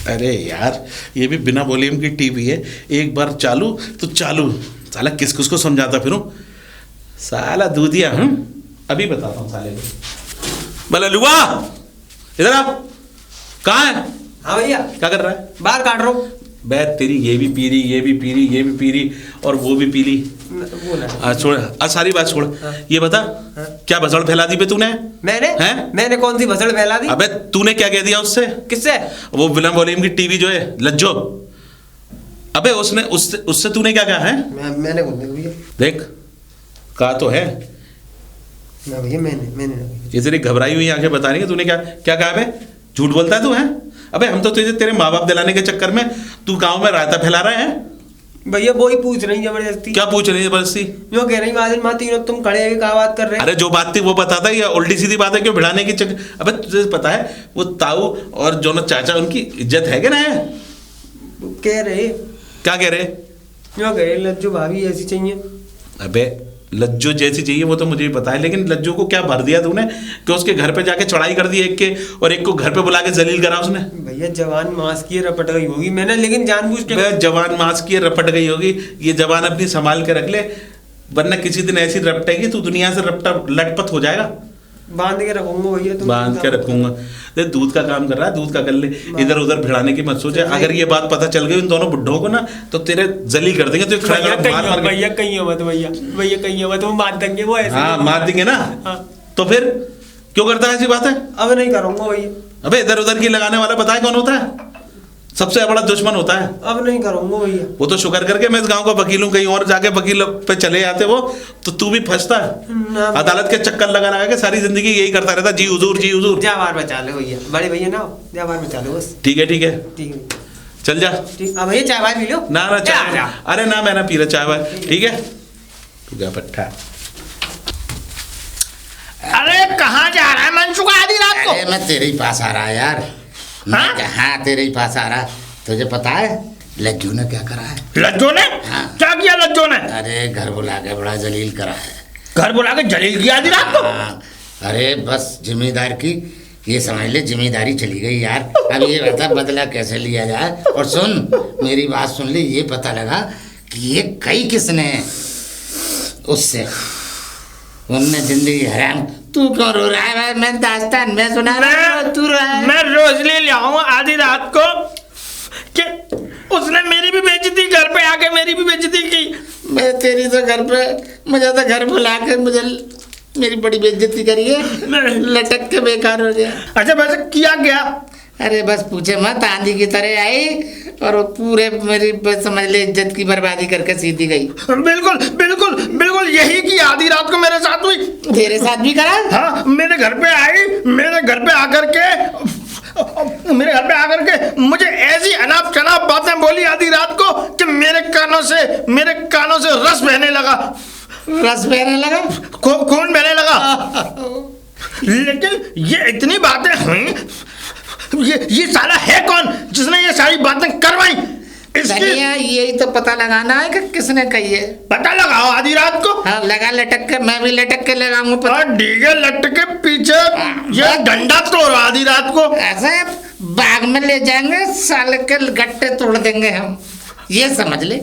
अरे यार ये भी बिना वॉल्यूम की टीवी है, एक बार चालू तो चालू। साला किस किस को समझाता फिरूं, साला दूधिया। अभी बताता हूँ साले को। बोला लुआ इधर आप, कहाँ है? हाँ भैया। क्या कर रहा है? बाल काट रहा हूँ। बैठ तेरी, ये भी पी रही, ये भी पी रही, ये भी पी रही और वो भी पी ली। छोड़ सारी बात छोड़। हाँ। ये बता हाँ। क्या भसड़ फैला दी बे तूने? मैंने कौन सी भसड़ फैला दी? अबे तूने क्या कह दिया उससे? किससे? वो बिना वॉल्यूम की टीवी जो है लज्जो। अबे उसने उससे तूने क्या कहा है? मैंने कौन देखा भैया? देख कहा तो है ना भैया, मैंने ये तेरी घबराई हुई आंखें बता रही है। तूने क्या क्या कहा बे? झूठ बोलता है तू है? अबे हम तो तुझे तेरे माँ बाप दिलाने के चक्कर में तू गाँव में रायता फैला रहा है। भैया वो ही पूछ रही जबरदस्ती। क्या पूछ रही है जबरदस्ती? जो कह रही माजिद माँ तीनों तुम खड़े हैं, क्या बात कर रहे हैं? अरे जो बात थी वो बताता है, या उल्टी सीधी बात है क्यों भिड़ाने की चक्कर? अबे तुझे पता है वो ताऊ और जो न चाचा, उनकी इज्जत है कि ना है? कह रहे क्या कह रहे? जो कह रहे लज्जू भाभी ऐसी चाहिए। अबे लज्जू जैसी चाहिए वो तो मुझे भी पता है, लेकिन लज्जू को क्या भर दिया तूने कि उसके घर पे जाके चढ़ाई कर दी एक के, और एक को घर पे बुला के जलील करा उसने। भैया जवान मांस की रपट गई होगी, मैंने लेकिन जानबूझ के। जवान मांस की रपट गई होगी, ये जवान अपनी संभाल के रख ले, वरना किसी दिन ऐसी रपटेगी तू दुनिया से रपटा लटपट हो जाएगा। बांध के रखूंगा भैया, तुम बांध के रखूंगा। देख दूध का काम कर रहा है, दूध का कर ले, इधर उधर भिड़ाने की मत सोचे। अगर ये बात पता चल गई उन दोनों बुड्ढों को ना तो तेरे जलील कर देंगे। तो भैया कहीं मत, भैया कहीं मत, वो मार देंगे वो ऐसे। हाँ मार देंगे ना। हाँ। तो फिर क्यों करता है ऐसी बात है? अब नहीं करूंगा भैया। अबे इधर उधर की लगाने वाला पता है कौन होता है? सबसे बड़ा दुश्मन होता है। अब नहीं करूंगा भैया। वो तो शुक्र करके मैं इस गांव का वकील हूँ, कहीं और जाके वकील पे चले जाते वो तो तू भी फंसता है। अदालत के चक्कर लगा के सारी जिंदगी यही करता रहता, जी हुजूर जी हुजूर। जा बार बचा लो भैया, बड़े भैया ना जा बार बचा लो बस। ठीक है ठीक है ठीक है, चल जा। ठीक। अब भैया चाय वाय पी लो। ना चाय, अरे ना मैं ना पी रहा चाय वाय। ठीक है तू क्या पट्टा। अरे कहाँ जा रहा है मनसुखा आधी रात को? अरे मैं तेरे ही पास आ रहा है यार। हाँ तेरे ही पास आ रहा है। तुझे पता है लज्जू ने क्या करा है? लज्जू ने? हाँ। क्या किया लज्जू ने? अरे घर बुला के बड़ा जलील करा है। घर बुला के जलील किया आधी रात को? हाँ। अरे बस जिम्मेदार की ये समझ ले जिम्मेदारी चली गई यार। अब ये बता बदला कैसे लिया जाए। और सुन मेरी बात सुन ले, ये पता लगा कि ये कई किसने उससे उनने जिंदगी हराम। तू क्यों रो रहा है? मैं दास्तान में सुना रहा हूँ, तू रो रहा है। मैं रोजली ले आऊंगा आधी रात को कि उसने मेरी भी बेइज्जती, घर पे आके मेरी भी बेइज्जती की। मैं तेरी तो घर पे, मुझे तो घर बुला के मुझे मेरी बड़ी बेइज्जती करी है, लटक के बेकार हो गया। अच्छा वैसे किया क्या? अरे बस पूछे मत, आंधी की तरह आई और वो पूरे मेरी समझ ले इज्जत की बर्बादी करके सीधी गई। बिल्कुल बिल्कुल बिल्कुल यही की आधी रात को मेरे साथ हुई। तेरे साथ भी करा? हाँ मेरे घर पे आई, मेरे घर पे आकर के मुझे ऐसी अनाप शनाप बातें बोली आधी रात को कि मेरे कानों से रस बहने लगा। रस बहने लगा? खून बहने लगा। लेकिन ये इतनी बातें हुई, ये साला है कौन जिसने ये सारी बातें करवाई? यही तो पता लगाना है कि किसने कही है। पता लगाओ आधी रात को। हाँ लगा, लटक के, मैं भी लटक के लगाऊंगा। डीगे लटक के पीछे ये डंडा तोड़ आधी रात को। ऐसे बाग में ले जाएंगे, साले के गट्टे तोड़ देंगे हम, ये समझ ले।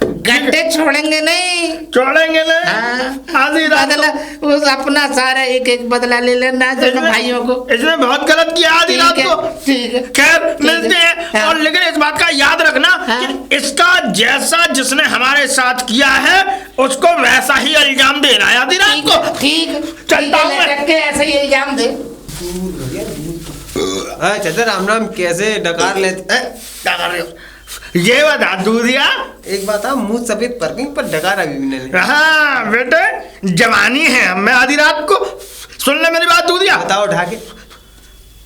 गट्टे छोड़ेंगे नहीं। हाँ। आधी रात बदला उस अपना सारा एक बदला ले लेना दोनों भाइयों को। इसने बहुत गलत किया आधी रात को। ठीक है खैर मिलते हैं। हाँ। और लेकिन इस बात का याद रखना कि इसका जैसा जिसने हमारे साथ किया है उसको वैसा ही इल्जाम देना है आधी रात को। ठीक चलता हूँ मैं। ऐसे ही इल्जाम दे। चाचा राम राम, कैसे डकार लेते? क्या कर रहे हो? ये बता दूधिया, एक बात है, मुंह सफेद पार्किंग पर डकार अभी भी नहीं। हाँ बेटे जवानी है हमें आधी रात को। सुन ले मेरी बात दूधिया। बताओ उठा के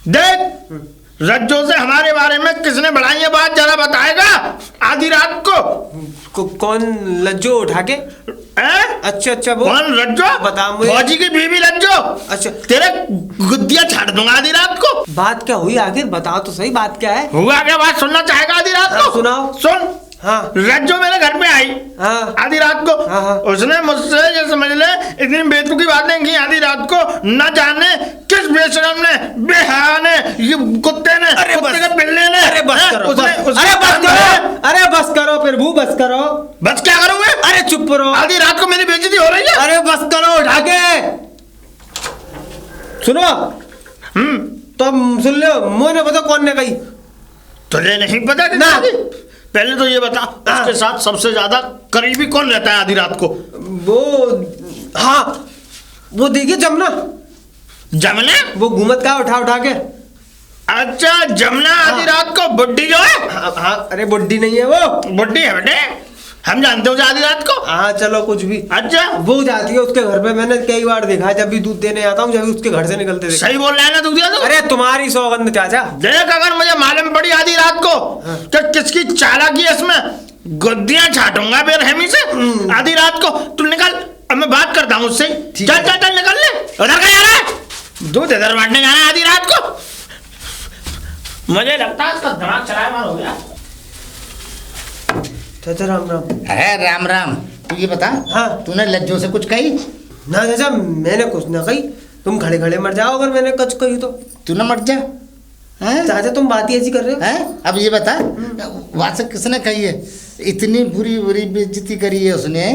देख, रज्जो से हमारे बारे में किसने बढ़ाई है बात जरा बताएगा आधी रात को? कौन लज्जो उठा के? अच्छा वो कौन रज्जो? बता मुझे। फौजी की बीवी लज्जो। अच्छा तेरे गुद्दिया छाड़ दूंगा आधी रात को। बात क्या हुई आखिर? बताओ तो सही, बात क्या है? हुआ क्या? बात सुनना चाहेगा आधी रात को? सुनाओ। सुन। हाँ। रज्जो मेरे घर पे आई। हाँ। आधी रात को। हाँ। उसने मुझसे ये समझ ले इतनी बेतुकी बातें की आधी रात को, न जाने किस बेशरम ने, बेहया ने, ये कुत्ते ने, कुत्ते के पिल्ले प्रभु बस करो। बस क्या करूं मैं? अरे चुप रहो। आधी रात को मेरी बेइज्जती हो रही है। अरे बस करो उठा के। सुनो तो अब सुन लो, मुझे बता कौन ने कही। तुझे नहीं पता ना। पहले तो ये बता, उसके साथ सबसे ज्यादा करीबी कौन रहता है आधी रात को? वो हाँ वो देखिए जमुना, जमुना? वो घूमत का उठा उठा के। अच्छा जमुना आधी रात को बुड्ढी जो है? हाँ अरे बुड्ढी नहीं है वो, बुड्ढी है बेटे, हम जानते हो आधी रात को। हाँ चलो कुछ भी। अच्छा वो जाती है उसके घर पे, मैंने कई बार देखा है, जब भी दूध देने आता हूँ, जब भी उसके घर से निकलते देखा। सही बोल रहा है ना दूधिया तू? अरे तुम्हारी सौगंध चाचा। देख अगर मुझे मालूम पड़ी आधी रात को तो किसकी चालाकी है इसमें, गुद्दियां छाटूंगा बेरहमी से। आधी रात को तू निकल, अब मैं बात करता हूँ उससे। चल चल चल निकल ले। उधर का जा रहा है? दूध इधर बांटने जाना है आधी रात को? मुझे लगता है इसका दिमाग चलायमान हो गया। चाचा राम राम। अरे राम राम। तू ये बता, हाँ। तूने लज्जो से कुछ कही? ना चाचा मैंने कुछ ना कही, तुम खड़े खड़े मर जाओ अगर मैंने कुछ कही तो। तू ना मर जा। हैं? चाचा तुम बात ही ऐसी कर रहे हो। हैं? अब ये बता, वहां से किसने कही है? इतनी बुरी बुरी बेइज्जती करी है उसने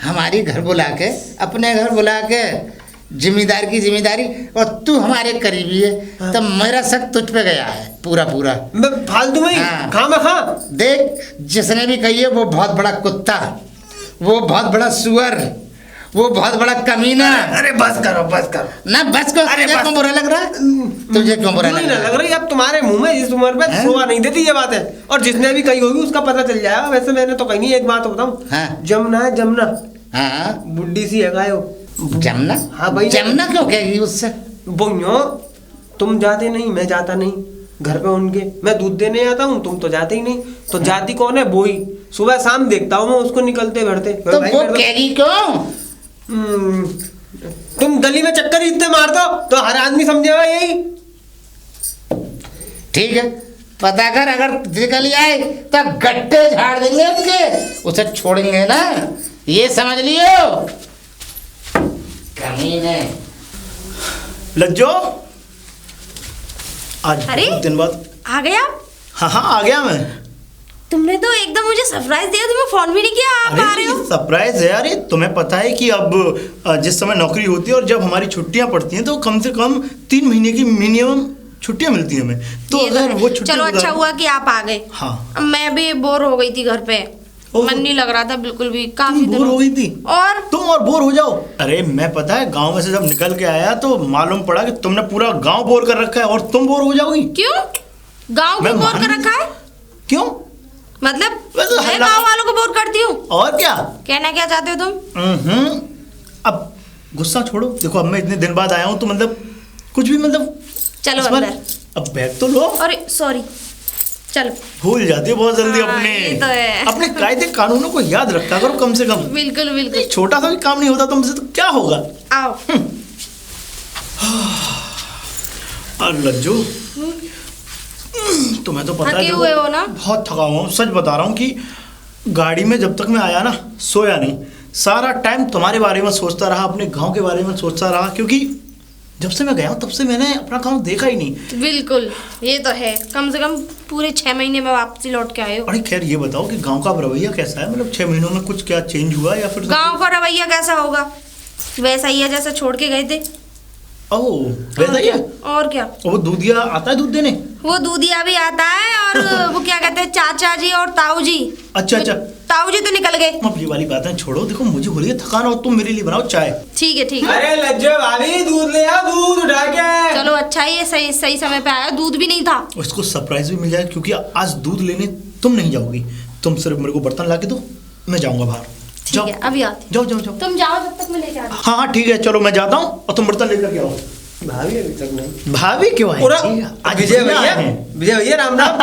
हमारी, घर बुला के, अपने घर बुला के, जिम्मेदार की जिम्मेदारी, और तू हमारे करीबी है। हाँ। तब मेरा शक तुझ पे गया है पूरा पूरा। मैं फालतू में ही हाँ। खामखा। देख जिसने भी कही है वो बहुत बड़ा कुत्ता, वो बहुत बड़ा सुअर, वो बहुत बड़ा कमीना। अरे बस करो बस करो ना बस को। अरे तुझे बस। क्यों बुरा लग रहा है? तुझे क्यों बुरा नहीं लग ना रहा लग है? रही अब तुम्हारे मुंह में इस उम्र में हैं? शोभा नहीं देती ये बात है, और जिसने भी कही होगी उसका पता चल जाएगा। वैसे मैंने तो कही नहीं। एक बात बताऊं, हाँ। जमुना है जमुना, हाँ बुड्ढी सी है गायो। जमुना? हाँ भाई। जमुना क्यों कहेगी उससे? वो यूं, तुम जाते नहीं, मैं जाता नहीं घर पे उनके, मैं दूध देने आता हूँ, तुम तो जाते ही नहीं। तो जाती कौन है? वो ही। सुबह शाम देखता हूँ मैं उसको निकलते भरते। तो वो कहेगी क्यों? तुम गली में चक्कर ही इतने मार दो तो हर आदमी समझेगा यही। ठीक है, पता कर, अगर निकल आए तो गट्टे झाड़ देंगे उनके, उसे छोड़ेंगे ना, ये समझ लियो। कमीने। लज्जो आज अरे? बहुत दिन बाद। आ गए आप? हाँ हाँ आ गया मैं। तुमने तो एकदम मुझे सरप्राइज दिया, तुम्हें फोन भी नहीं किया, आप आ रहे हो। सरप्राइज है। अरे तुम्हें पता है कि अब जिस समय नौकरी होती है और जब हमारी छुट्टियां पड़ती हैं तो कम से कम 3 महीने की मिनिमम छुट्टियां मिलती हैं हमें। तो ये अगर है। वो छुट्टी चलो अच्छा हुआ कि आप आ गए। हाँ। अब मैं भी बोर हो गई थी घर पे, ओह। मन नहीं लग रहा था बिल्कुल भी, काफी बोर हो गई थी? और तुम और बोर हो जाओ। अरे मैं पता है गांव में से जब निकल के आया तो मालूम पड़ा कि तुमने पूरा गांव बोर कर रखा है और तुम बोर हो जाओगी। क्यों गांव मैं को बोर मान कर रखा है? क्यों? मतलब वैसे मैं हल्ला- गांव वालों को बोर करती हूँ? और क्या? कहना क्या चाहते हो तुम? अब गुस्सा छोड़ो। देखो अब मैं इतने दिन बाद आया हूँ तो मतलब कुछ भी मतलब चलो इस बार- अंदर। अब बैग तो लो। अरे सॉरी, चलो। भूल जाती है बहुत जल्दी हाँ, ये तो है। अपने कायदे कानूनों को याद रखा करो कम से कम। बिल्कुल बिल्कुल। छोटा सा भी काम नहीं होता तुमसे तो क्या होगा। आओ। और लज्जू तुम्हें तो पता है थके देखो, हुए हो ना? बहुत थका हुआ हूँ। सच बता रहा हूँ कि गाड़ी में जब तक मैं आया ना सोया नहीं, सारा टाइम तुम्हारे बारे में सोचता रहा, अपने गांव के बारे में सोचता रहा, क्योंकि जब से मैं गया हूँ तब से मैंने अपना गांव देखा ही नहीं। बिल्कुल ये तो है, कम से कम पूरे 6 महीने में वापसी लौट के आए हो। अरे खैर ये बताओ कि गांव का रवैया कैसा है? मतलब 6 महीनों में कुछ क्या चेंज हुआ या फिर गांव का रवैया कैसा होगा? वैसा ही है जैसा छोड़ के गए थे। ओह वैसा ही है। और क्या? वो दूधिया आता है दूध देने? वो दूधिया भी आता है, और वो क्या कहते हैं, चाचा जी और ताऊ जी। अच्छा अच्छा। ताऊ जी तो निकल गए। अब ये वाली बातें छोड़ो। देखो मुझे हो रही है थकान और तुम मेरे लिए बनाओ चाय। ठीक है ठीक है। अरे लज्जो भाभी दूध ले आओ, दूध उठा के। चलो अच्छा ही है, सही सही समय पे आया, दूध भी नहीं था। उसको सरप्राइज भी मिल जाए क्योंकि आज दूध लेने तुम नहीं जाओगी। तुम सिर्फ मेरे को बर्तन ला के दो, मैं जाऊंगा बाहर। ठीक है अभी आती। जाओ जाओ जाओ। तुम जाओ जब तक मैं लेके आती। हाँ हाँ ठीक है, चलो मैं जाता हूँ और तुम बर्तन लेकर के आओ। भाभी अभी तक नहीं। भाभी क्यों आई? आज विजय भैया, विजय भैया राम राम।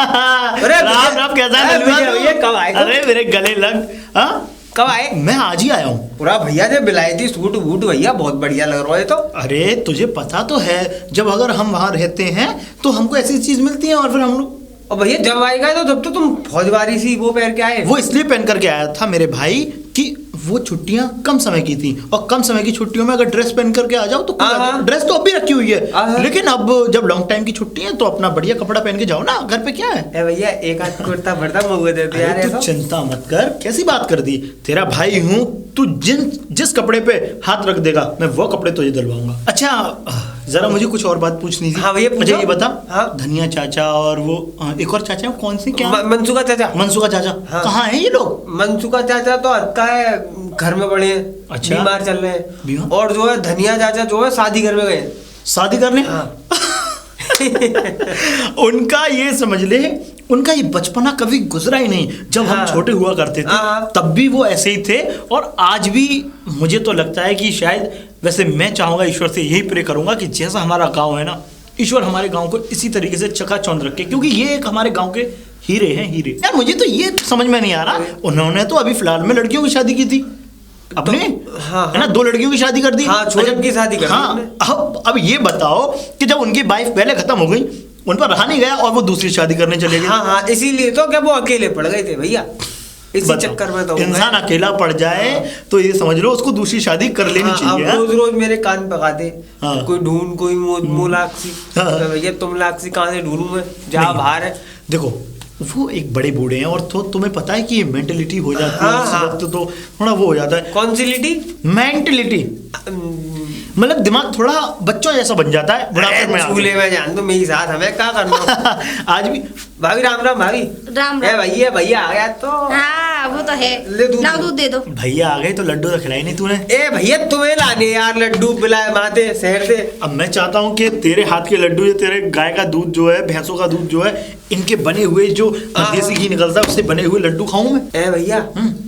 अरे राम राम, कैसा है विजय भैया कब आए? अरे मेरे गले लग। हाँ कब आए? मैं आज ही आया हूँ। पूरा भैया ने बिलायती सूट बूट भैया बहुत बढ़िया लग रहा है। तो अरे तुझे पता तो है जब अगर हम वहाँ रहते हैं तो हमको ऐसी चीज मिलती है और फिर हम लोग। और भैया जब आएगा तो जब तो तुम फौजवारी सी वो पहन के आए। वो इसलिए पहन करके आया था मेरे भाई कि वो छुट्टियां कम समय की थी, और कम समय की छुट्टियों में अगर ड्रेस पहन करके आ जाओ तो कोई बात नहीं। हाँ। ड्रेस तो अब भी रखी हुई है, हाँ। लेकिन अब जब लॉन्ग टाइम की छुट्टी है तो अपना बढ़िया कपड़ा पहन के जाओ ना, घर पे क्या है। ए भैया एक आध कुर्ता बढ़ता मुझे दे दे यार अरे तू ऐसा। चिंता मत कर, कैसी बात कर दी, तेरा भाई हूँ, तू जिस कपड़े पे हाथ रख देगा मैं वो कपड़े तुझे दिलवाऊंगा। अच्छा जरा मुझे कुछ और बात पूछनी थी। हाँ भैया पूछो। अच्छा ये बता, हाँ। धनिया चाचा और वो एक और चाचा कौन सी, क्या मनसुखा चाचा। मनसुखा चाचा, हाँ। कहाँ है ये लोग। मनसुखा चाचा तो हत्ता है, घर में पड़े हैं, अच्छा। बीमार चल रहे बीमार? हैं। और जो है धनिया चाचा जो है शादी घर में गए हैं। शादी करने। हाँ। उनका ये समझ ले, उनका ये बचपना कभी गुजरा ही नहीं। जब हम हाँ। छोटे हुआ करते थे हाँ। तब भी वो ऐसे ही थे, और आज भी मुझे तो लगता है कि शायद, वैसे मैं चाहूंगा ईश्वर से यही प्रे करूंगा कि जैसा हमारा गांव है ना, ईश्वर हमारे गांव को इसी तरीके से चकाचौंध रखे, क्योंकि ये एक हमारे गांव के हीरे हैं, हीरे। यार मुझे तो ये समझ में नहीं आ रहा, उन्होंने तो अभी फिलहाल में लड़कियों की शादी की थी अपने, हाँ, है ना, 2 लड़कियों की शादी कर दी। हाँ, छोटे की शादी कर दी हाँ, उन्होंने। अब ये बताओ कि जब उनकी वाइफ पहले खत्म हो गई, उन पर रहा नहीं गया और वो दूसरी शादी करने चले गए। हाँ हाँ, इसीलिए तो क्या वो अकेले पड़ गए थे भैया, इसी बताओ, चक्कर में तो हो इंसान गए। अकेला पड़ जाए तो ये समझ लो उसको दूसरी शादी कर लेनी हाँ, चाहिए। अब रोज रोज मेरे कान पकाते, हाँ। कोई ढूंढ, कोई मोलाक्षी। हाँ। तो भैया तुम लाक्षी कहाँ से ढूंढूं मैं, जहाँ बाहर है। देखो वो एक बड़े बूढ़े हैं, और तो तुम्हें पता है कि ये मेंटेलिटी हो जाती है हाँ, उस हाँ। वक्त, तो थोड़ा वो हो जाता है कौन सी लिटी? मेंटेलिटी, मतलब दिमाग थोड़ा बच्चों जैसा बन जाता है बुढ़ापे में आके। झूले में जान दो मेरी साथ, हमें क्या करना। आज भी भाभी राम राम। भाभी राम ए राम। भैया, भैया आ गया तो। हाँ वो तो है। ले दूध। लाओ दूध दे दो। भैया आ गए तो लड्डू तो खिलाई नहीं तूने। ए भैया तुम्हें लाने यार लड्डू बिलाए माते शहर से। अब मैं चाहता हूँ कि तेरे हाथ के लड्डू, ये तेरे गाय का दूध जो है, भैंसों का दूध जो है, इनके बने हुए जो देसी घी निकलता है उससे बने हुए लड्डू खाऊं मैं। ए भैया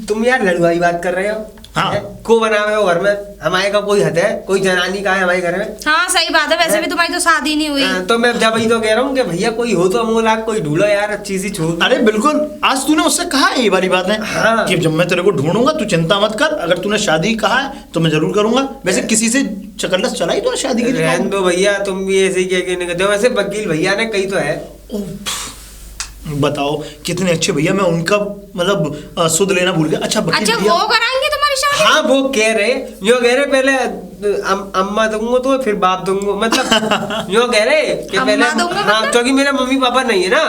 तुम यार लड़ुआई बात कर रहे हो। हाँ। है? को बनावे हो घर में, हमारे का कोई हद है, कोई जनानी का है हमारे घर में। हाँ सही बात है, वैसे भी तुम्हारी तो शादी नहीं हुई। तो मैं जब ही तो कह रहा हूँ कि भैया कोई हो तो मोला कोई ढूंढो यार, अच्छी सी छोड़। अरे बिल्कुल, आज तूने उससे कहा है ये वाली बात है हाँ। कि जब मैं तेरे को ढूंढूंगा तू चिंता मत कर, अगर तूने शादी कहा है तो मैं जरूर करूंगा। वैसे किसी से चकल्लस चलाई तूने शादी के लिए? रहने दो भैया, तुम भी ऐसे ही कह के निकलते हो। वैसे वकील भैया ने कही तो है। बताओ कितने अच्छे भैया, मैं उनका मतलब सुध लेना भूल गया। अच्छा वकील अच्छा भैया, वो कराएंगे तुम्हारी शादी? हाँ वो कह रहे, यो कह रहे पहले अम्मा दूंगा तो फिर बाप दूंगा, मतलब यो कह रहे कि अम्मा पहले। दूंगा हाँ मतलब? क्योंकि मेरे मम्मी पापा नहीं है ना,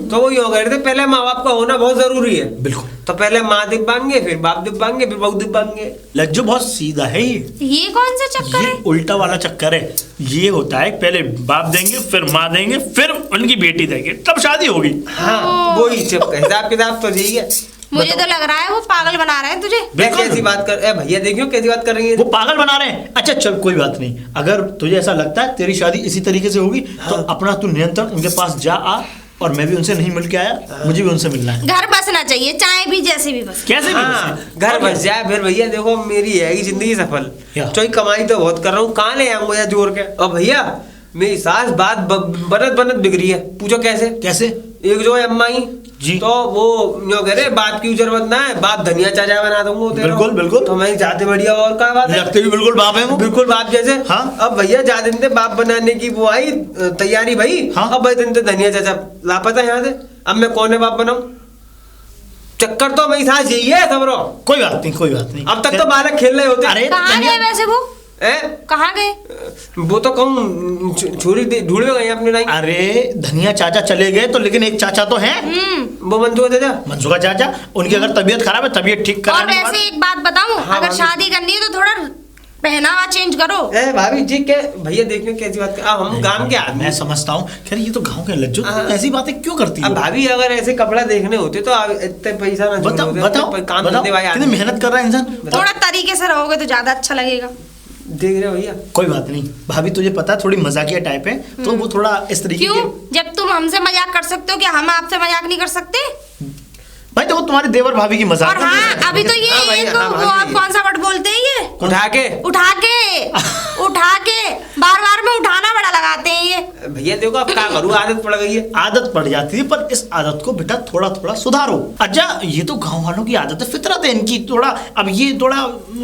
तो वो यो कह रहे थे पहले माँ बाप का होना बहुत जरूरी है। बिल्कुल। तो पहले माँ दिब्बांगे, फिर बाप दिब्बांगे, फिर बहू दिब्बांगे। लज्जो बहुत सीधा है ये कौन सा चक्कर ये है? उल्टा वाला चक्कर है। ये होता है पहले बाप देंगे, फिर माँ देंगे, फिर उनकी बेटी देंगे, तब शादी होगी। हाँ वो ही चुप हिसाब किताब तो यही है। मुझे तो लग रहा है वो पागल बना रहे हैं तुझे। बिल्कुल। कैसी बात कर, ए भैया देखियो कैसी बात कर रही है। वो पागल बना रहे हैं। अच्छा चल कोई बात नहीं, अगर तुझे ऐसा लगता है तेरी शादी इसी तरीके से होगी तो अपना तू निरंतर उनके पास जा आ, और मैं भी उनसे नहीं मिल के आया, मुझे भी उनसे मिलना है। घर बसना चाहिए, चाहे भी जैसे भी बस। कैसे भी हाँ, बसे। घर बस जाए फिर भैया। देखो मेरी है कि जिंदगी सफल, क्या? चोई कमाई तो बहुत कर रहा हूँ, कहाँ ले आऊंगा यार जोर के। और भैया मेरी सास बात बनत बनत बिगड़ी है। पूछो कैसे? कैसे? एक जो है अम्माई जी। तो वो जो कह रहे बाप की जरूरत ना है, बाप धनिया चाचा बना दूंगा तेरा। बिल्कुल, बिल्कुल। तो मैं जाते बढ़िया, और क्या बात है, लगते भी बिल्कुल बाप है वो। बिल्कुल बाप जैसे। हाँ। अब भैया जा दिन थे बाप बनाने की वो आई तैयारी भाई। हाँ। अब भाई दिन थे धनिया चाचा लापता यहाँ से। अब मैं कौन है बाप बनाऊं? चक्कर तो मेरी सास यही है सबरो। कोई बात नहीं, कोई बात नहीं। अब तक तो बालक खेल रहे होते। अरे कहाँ धनिया- गए वैसे वो? कहाँ गए? वो तो कहूँ छोरी ढूंढ में गए अपने नहीं। अरे धनिया चाचा चले गए तो, लेकिन एक चाचा तो हैं, वो मंजू चाचा। मनसुखा चाचा। उनकी अगर तबीयत खराब है, तबीयत ठीक और कराने के वैसे बाद- एक बात बताऊं, हाँ, अगर भाभी। शादी करनी है तो थोड़ा पहनावा चेंज करो। ए भाभी जी के भैया देखियो कैसी बात कर, हम गांव के आदमी। मैं समझता हूँ, खैर ये तो गांव के लज्जो, हाँ। तुम ऐसी बातें क्यों करती अब हो? भाभी अगर ऐसे कपड़ा देखने होते तो इतने पैसा ना जोड़े बताओ होते, बताओ इतने काम बताओ, धंधे वाले कितनी आदमी। मेहनत कर रहा है इंसान। थोड़ा तरीके से रहोगे तो ज्यादा अच्छा लगेगा। देख रहे हो भैया? कोई बात नहीं भाभी, तुझे पता है थोड़ी मजाकिया टाइप है, तो वो थोड़ा इस तरीके क्यों? के। जब तुम हमसे मजाक कर सकते हो, क्या हम आपसे मजाक नहीं कर सकते? भाई देखो तुम्हारे देवर भाभी की मजाक और हाँ अभी तो ये हाँ भाई, एक हाँ वो भाभी। आप कौन सा वर्ड बोलते हैं ये? उठा के उठा के बार बार में उठाना बड़ा लगाते हैं ये। भैया देखो अब क्या करूँ, आदत पड़ गई है। आदत पड़ जाती है, पर इस आदत को बेटा थोड़ा थोड़ा सुधारो। अच्छा ये तो गांव वालों की आदत है, फितरत है इनकी। थोड़ा अब ये थोड़ा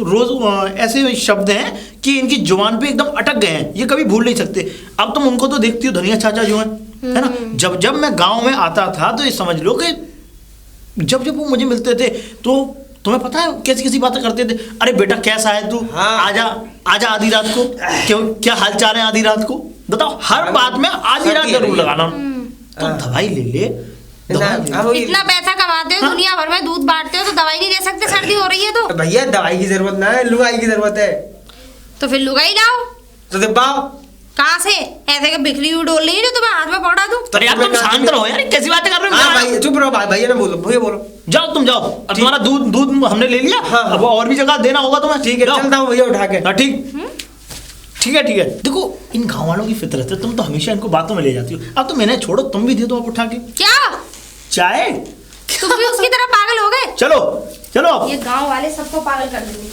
रोज ऐसे शब्द हैं कि इनकी जुबान पे एकदम अटक गए हैं, ये कभी भूल नहीं सकते। अब तुम उनको तो देखती हो, धनिया चाचा जो है ना, जब जब मैं गांव में आता था तो ये समझ लो कि जब जब वो मुझे मिलते थे तो तुम्हें पता है कैसी कैसी बातें करते थे, अरे बेटा कैसा है तू, हाँ। आजा आजा आधी रात को, क्यों क्या हाल चाल है आधी रात को, बताओ हर बात में आधी रात जरूर लगाना। तो दवाई ले ले, दवाई ले। अब इतना पैसा कमाते हो, दुनिया भर में दूध बांटते हो, तो दवाई नहीं दे सकते? सर्दी हो रही है तो भैया दवाई की जरूरत ना है, लुगाई की जरूरत है। तो फिर लुगाई लाओ। तो दिब्बाओ कहाँ से? ऐसे के बिखरी हुई डोल रही है जो तुम्हें हाथ में पकड़ा दूं? तो यार तुम शांत रहो यार, कैसी बातें कर रहे हो? हाँ भाई चुप रहो, भैया ना बोलो, भैया बोलो। जाओ तुम जाओ, अब तुम्हारा दूध दूध हमने ले लिया, हाँ। अब और भी जगह देना होगा तुम्हें। ठीक है जाओ। चलता हूँ भैया उठा के। हाँ, ठीक है ठीक है। देखो इन गाँव वालों की फितरत है, तुम तो हमेशा इनको बातों में ले जाती हो। अब तो मैंने छोड़ो, तुम भी दे दो अब उठा के क्या चाय। तुम भी उसकी तरह पागल हो गए? चलो चलो अब। ये गांव वाले सबको पागल कर देंगे।